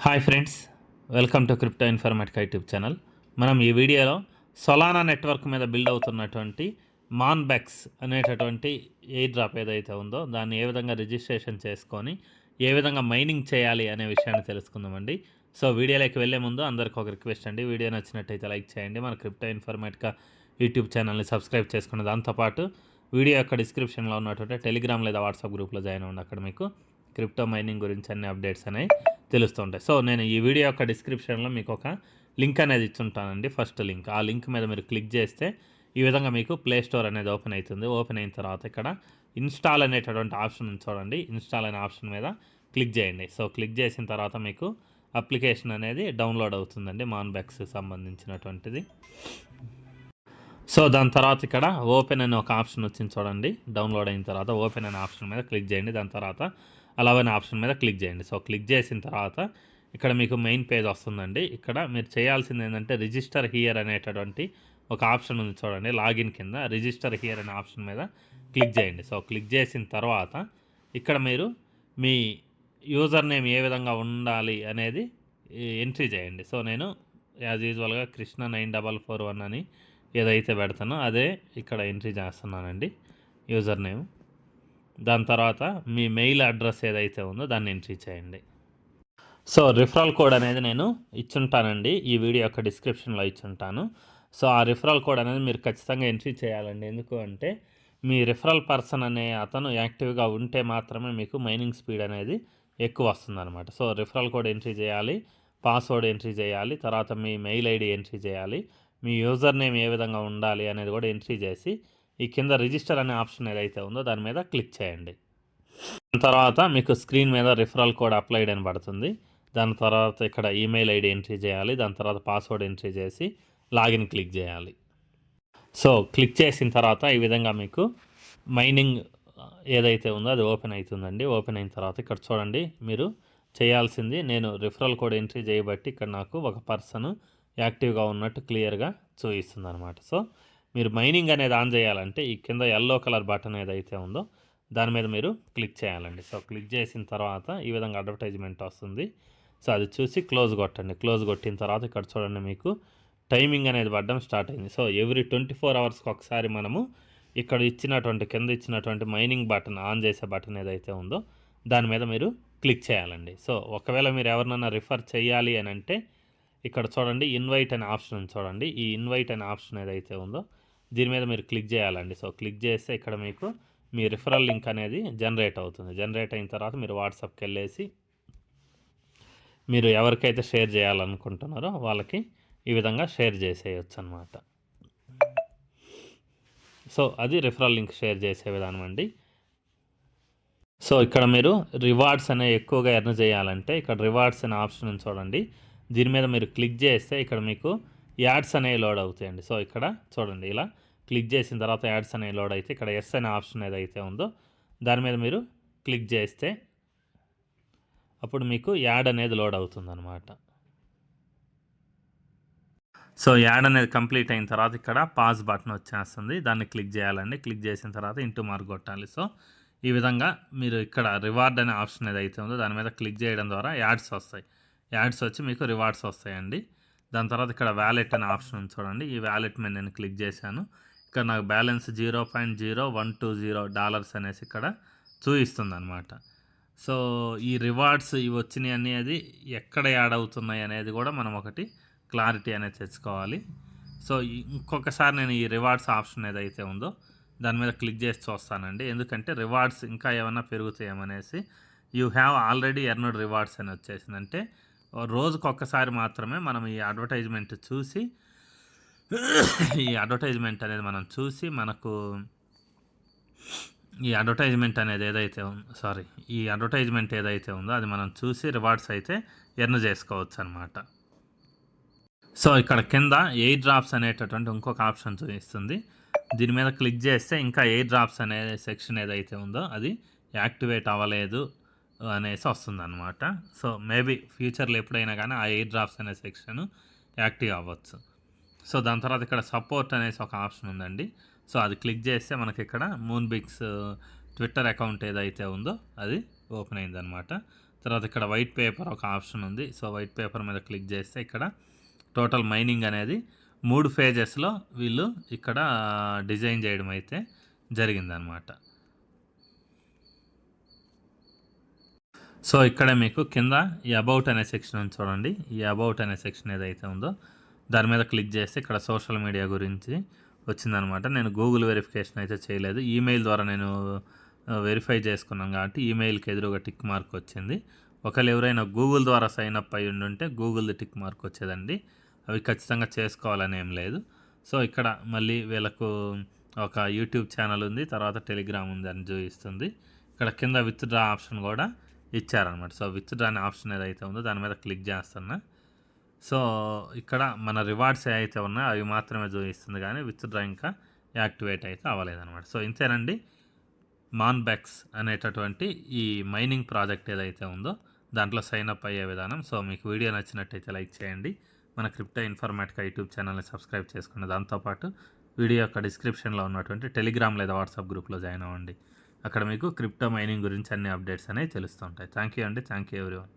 Hi friends, welcome to crypto Informatica YouTube channel. మనం ఈ వీడియోలో సొలానా నెట్వర్క్ మీద బిల్డ్ అవుతున్నటువంటి మాన్బెక్స్ అనేటటువంటి ఎయిర్ డ్రాప్ ఏదైతే ఉందో దాన్ని ఏ విధంగా రిజిస్ట్రేషన్ చేసుకొని ఏ విధంగా మైనింగ్ చేయాలి అనే విషయాన్ని తెలుసుకుందామండి. సో వీడియోలోకి వెళ్ళే ముందు అందరికీ ఒక రిక్వెస్ట్ అండి, వీడియో నచ్చినట్టయితే లైక్ చేయండి, మన క్రిప్టో ఇన్ఫర్మేటికా యూట్యూబ్ ఛానల్ని సబ్స్క్రైబ్ చేసుకుని దాంతోపాటు వీడియో యొక్క డిస్క్రిప్షన్లో ఉన్నటువంటి టెలిగ్రామ్ లేదా వాట్సాప్ గ్రూప్లో జాయిన్ అవ్వండి. అక్కడ మీకు క్రిప్టో మైనింగ్ గురించి అన్ని అప్డేట్స్ అనేవి తెలుస్తుంటాయి. సో నేను ఈ వీడియో యొక్క డిస్క్రిప్షన్లో మీకు ఒక లింక్ అనేది ఇచ్చుంటానండి. ఫస్ట్ లింక్, ఆ లింక్ మీద మీరు క్లిక్ చేస్తే ఈ విధంగా మీకు ప్లే స్టోర్ అనేది ఓపెన్ అవుతుంది. ఓపెన్ అయిన తర్వాత ఇక్కడ ఇన్స్టాల్ అనేటటువంటి ఆప్షన్ ఉంది చూడండి, ఇన్స్టాల్ అనే ఆప్షన్ మీద క్లిక్ చేయండి. సో క్లిక్ చేసిన తర్వాత మీకు అప్లికేషన్ అనేది డౌన్లోడ్ అవుతుందండి, మాన్బెక్స్ సంబంధించినటువంటిది. సో దాని తర్వాత ఇక్కడ ఓపెన్ అనే ఒక ఆప్షన్ వచ్చింది చూడండి, డౌన్లోడ్ అయిన తర్వాత ఓపెన్ అనే ఆప్షన్ మీద క్లిక్ చేయండి. దాని తర్వాత అలవ్ అనే ఆప్షన్ మీద క్లిక్ చేయండి. సో క్లిక్ చేసిన తర్వాత ఇక్కడ మీకు మెయిన్ పేజ్ వస్తుందండి. ఇక్కడ మీరు చేయాల్సింది ఏంటంటే రిజిస్టర్ హియర్ అనేటటువంటి ఒక ఆప్షన్ ఉంది చూడండి, లాగిన్ కింద రిజిస్టర్ హియర్ అనే ఆప్షన్ మీద క్లిక్ చేయండి. సో క్లిక్ చేసిన తర్వాత ఇక్కడ మీరు మీ యూజర్ నేమ్ ఏ విధంగా ఉండాలి అనేది ఎంట్రీ చేయండి. సో నేను యాజ్ యూజువల్గా కృష్ణ 9441 అని ఏదైతే పెడతానో అదే ఇక్కడ ఎంట్రీ చేస్తున్నానండి, యూజర్ నేమ్. దాని తర్వాత మీ మెయిల్ అడ్రస్ ఏదైతే ఉందో దాన్ని ఎంట్రీ చేయండి. సో రిఫరల్ కోడ్ అనేది నేను ఇచ్చుంటానండి, ఈ వీడియో యొక్క డిస్క్రిప్షన్లో ఇచ్చుంటాను. సో ఆ రిఫరల్ కోడ్ అనేది మీరు ఖచ్చితంగా ఎంట్రీ చేయాలండి. ఎందుకు అంటే మీ రిఫరల్ పర్సన్ అనే అతను యాక్టివ్గా ఉంటే మాత్రమే మీకు మైనింగ్ స్పీడ్ అనేది ఎక్కువ వస్తుందన్నమాట. సో రిఫరల్ కోడ్ ఎంట్రీ చేయాలి, పాస్వర్డ్ ఎంట్రీ చేయాలి, తర్వాత మీ మెయిల్ ఐడి ఎంట్రీ చేయాలి, మీ యూజర్ నేమ్ ఏ విధంగా ఉండాలి అనేది కూడా ఎంట్రీ చేసి ఈ కింద రిజిస్టర్ అనే ఆప్షన్ ఏదైతే ఉందో దాని మీద క్లిక్ చేయండి. దాని తర్వాత మీకు స్క్రీన్ మీద రిఫరల్ కోడ్ అప్లైడ్ అని పడుతుంది. దాని తర్వాత ఇక్కడ ఈమెయిల్ ఐడి ఎంట్రీ చేయాలి, దాని తర్వాత పాస్వర్డ్ ఎంట్రీ చేసి లాగిన్ క్లిక్ చేయాలి. సో క్లిక్ చేసిన తర్వాత ఈ విధంగా మీకు మైనింగ్ ఏదైతే ఉందో అది ఓపెన్ అవుతుందండి. ఓపెన్ అయిన తర్వాత ఇక్కడ చూడండి, మీరు చేయాల్సింది, నేను రిఫరల్ కోడ్ ఎంట్రీ చేయబట్టి ఇక్కడ నాకు ఒక పర్సన్ యాక్టివ్గా ఉన్నట్టు క్లియర్గా చూపిస్తుంది అనమాట. సో మీరు మైనింగ్ అనేది ఆన్ చేయాలంటే ఈ కింద ఎల్లో కలర్ బటన్ ఏదైతే ఉందో దాని మీద మీరు క్లిక్ చేయాలండి. సో క్లిక్ చేసిన తర్వాత ఈ విధంగా అడ్వర్టైజ్మెంట్ వస్తుంది. సో అది చూసి క్లోజ్ కొట్టండి. క్లోజ్ కొట్టిన తర్వాత ఇక్కడ చూడండి మీకు టైమింగ్ అనేది పడడం స్టార్ట్ అయింది. సో ఎవ్రీ 24 అవర్స్కి ఒకసారి మనము ఇక్కడ ఇచ్చినటువంటి కింద ఇచ్చినటువంటి మైనింగ్ బటన్ ఆన్ చేసే బటన్ ఏదైతే ఉందో దాని మీద మీరు క్లిక్ చేయాలండి. సో ఒకవేళ మీరు ఎవరినైనా రిఫర్ చేయాలి అని అంటే ఇక్కడ చూడండి ఇన్వైట్ అనే ఆప్షన్ ఉంది చూడండి, ఈ ఇన్వైట్ అనే ఆప్షన్ ఏదైతే ఉందో దీని మీద మీరు క్లిక్ చేయాలండి. సో క్లిక్ చేస్తే ఇక్కడ మీకు మీ రిఫరల్ లింక్ అనేది జనరేట్ అవుతుంది. జనరేట్ అయిన తర్వాత మీరు వాట్సాప్కి వెళ్ళేసి మీరు ఎవరికైతే షేర్ చేయాలనుకుంటున్నారో వాళ్ళకి ఈ విధంగా షేర్ చేసేయచ్చు అనమాట. సో అది రిఫరల్ లింక్ షేర్ చేసే విధానం అండి. సో ఇక్కడ మీరు రివార్డ్స్ అనేవి ఎక్కువగా ఎర్న్ చేయాలంటే ఇక్కడ రివార్డ్స్ అనే ఆప్షన్ చూడండి, దీని మీద మీరు క్లిక్ చేస్తే ఇక్కడ మీకు యాడ్స్ అనేవి లోడ్ అవుతాయండి. సో ఇక్కడ చూడండి, ఇలా క్లిక్ చేసిన తర్వాత యాడ్స్ అనేవి లోడ్ అయితే ఇక్కడ ఎస్ అనే ఆప్షన్ ఏదైతే ఉందో దాని మీద మీరు క్లిక్ చేస్తే అప్పుడు మీకు యాడ్ అనేది లోడ్ అవుతుందన్నమాట. సో యాడ్ అనేది కంప్లీట్ అయిన తర్వాత ఇక్కడ పాజ్ బటన్ వచ్చేస్తుంది, దాన్ని క్లిక్ చేయాలండి. క్లిక్ చేసిన తర్వాత ఇంటూ మార్క్ కొట్టాలి. సో ఈ విధంగా మీరు ఇక్కడ రివార్డ్ అనే ఆప్షన్ ఏదైతే ఉందో దాని మీద క్లిక్ చేయడం ద్వారా యాడ్స్ వస్తాయి. యాడ్స్ వచ్చి మీకు రివార్డ్స్ వస్తాయండి. దాని తర్వాత ఇక్కడ వ్యాలెట్ అనే ఆప్షన్ ఉంది చూడండి, ఈ వ్యాలెట్ మీద నేను క్లిక్ చేశాను. ఇక్కడ నాకు బ్యాలెన్స్ $0.0120 అనేసి ఇక్కడ చూపిస్తుంది అనమాట. సో ఈ రివార్డ్స్ ఇవి వచ్చినాయి అనేది ఎక్కడ యాడ్ అవుతున్నాయి అనేది కూడా మనం ఒకటి క్లారిటీ అనేది తెచ్చుకోవాలి. సో ఇంకొకసారి నేను ఈ రివార్డ్స్ ఆప్షన్ ఏదైతే ఉందో దాని మీద క్లిక్ చేసి చూస్తానండి, ఎందుకంటే రివార్డ్స్ ఇంకా ఏమైనా పెరుగుతాయేమనేసి. You have already earned rewards అని వచ్చేసింది. అంటే రోజుకొకసారి మాత్రమే మనం ఈ అడ్వర్టైజ్మెంట్ చూసి ఈ అడ్వర్టైజ్మెంట్ అనేది మనం చూసి మనకు ఈ అడ్వర్టైజ్మెంట్ అనేది ఈ అడ్వర్టైజ్మెంట్ ఏదైతే ఉందో అది మనం చూసి రివార్డ్స్ అయితే ఎర్న్ చేసుకోవచ్చు అనమాట. సో ఇక్కడ కింద ఎయిర్ డ్రాప్స్ అనేటటువంటి ఇంకొక ఆప్షన్ చూపిస్తుంది, దీని మీద క్లిక్ చేస్తే ఇంకా ఎయిర్ డ్రాప్స్ అనే సెక్షన్ ఏదైతే ఉందో అది యాక్టివేట్ అవ్వలేదు అనేసి వస్తుంది అనమాట. సో మేబీ ఫ్యూచర్లో ఎప్పుడైనా కానీ ఆ ఎయిర్ డ్రాప్స్ అనే సెక్షన్ యాక్టివ్ అవ్వచ్చు. సో దాని తర్వాత ఇక్కడ సపోర్ట్ అనేసి ఒక ఆప్షన్ ఉందండి. సో అది క్లిక్ చేస్తే మనకి ఇక్కడ మూన్బిక్స్ ట్విట్టర్ అకౌంట్ ఏదైతే ఉందో అది ఓపెన్ అయిందనమాట. తర్వాత ఇక్కడ వైట్ పేపర్ ఒక ఆప్షన్ ఉంది. సో వైట్ పేపర్ మీద క్లిక్ చేస్తే ఇక్కడ టోటల్ మైనింగ్ అనేది 3 ఫేజెస్లో వీళ్ళు ఇక్కడ డిజైన్ చేయడం అయితే జరిగిందనమాట. సో ఇక్కడ మీకు కింద ఈ అబౌట్ అనే సెక్షన్ ఉంది చూడండి. ఈ అబౌట్ అనే సెక్షన్ ఏదైతే ఉందో దాని మీద క్లిక్ చేస్తే ఇక్కడ సోషల్ మీడియా గురించి వచ్చిందనమాట. నేను గూగుల్ వెరిఫికేషన్ అయితే చేయలేదు, ఈమెయిల్ ద్వారా నేను వెరిఫై చేసుకున్నాను కాబట్టి ఈమెయిల్కి ఎదురుగా టిక్ మార్క్ వచ్చింది. ఒకవేళ ఎవరైనా గూగుల్ ద్వారా సైన్ అప్ అయి ఉంటే గూగుల్ది టిక్ మార్క్ వచ్చేదండి. అవి ఖచ్చితంగా చేసుకోవాలని ఏం లేదు. సో ఇక్కడ మళ్ళీ వీళ్ళకు ఒక యూట్యూబ్ ఛానల్ ఉంది, తర్వాత టెలిగ్రామ్ ఉంది అని చూపిస్తుంది. ఇక్కడ కింద విత్ డ్రా ఆప్షన్ కూడా ఇచ్చారనమాట. సో విత్ డ్రా అనే ఆప్షన్ ఏదైతే ఉందో దాని మీద క్లిక్ చేస్తున్నా. సో ఇక్కడ మన రివార్డ్స్ ఏవైతే ఉన్నాయో అవి మాత్రమే చూపిస్తుంది, కానీ విత్ డ్రా ఇంకా యాక్టివేట్ అయితే అవ్వలేదన్నమాట. సో ఇంతేనండి మాన్బెక్స్ అనేటటువంటి ఈ మైనింగ్ ప్రాజెక్ట్ ఏదైతే ఉందో దాంట్లో సైన్ అప్ అయ్యే విధానం. సో మీకు వీడియో నచ్చినట్టయితే లైక్ చేయండి, మన క్రిప్టో ఇన్ఫర్మేటికా యూట్యూబ్ ఛానల్ని సబ్స్క్రైబ్ చేసుకోండి. దాంతోపాటు వీడియో యొక్క డిస్క్రిప్షన్లో ఉన్నటువంటి టెలిగ్రామ్ లేదా వాట్సాప్ గ్రూప్లో జాయిన్ అవ్వండి. అక్కడ మీకు క్రిప్టో మైనింగ్ గురించి అన్ని అప్డేట్స్ అనేవి తెలుస్తుంటాయి. థ్యాంక్ యూ అండి. Thank you everyone.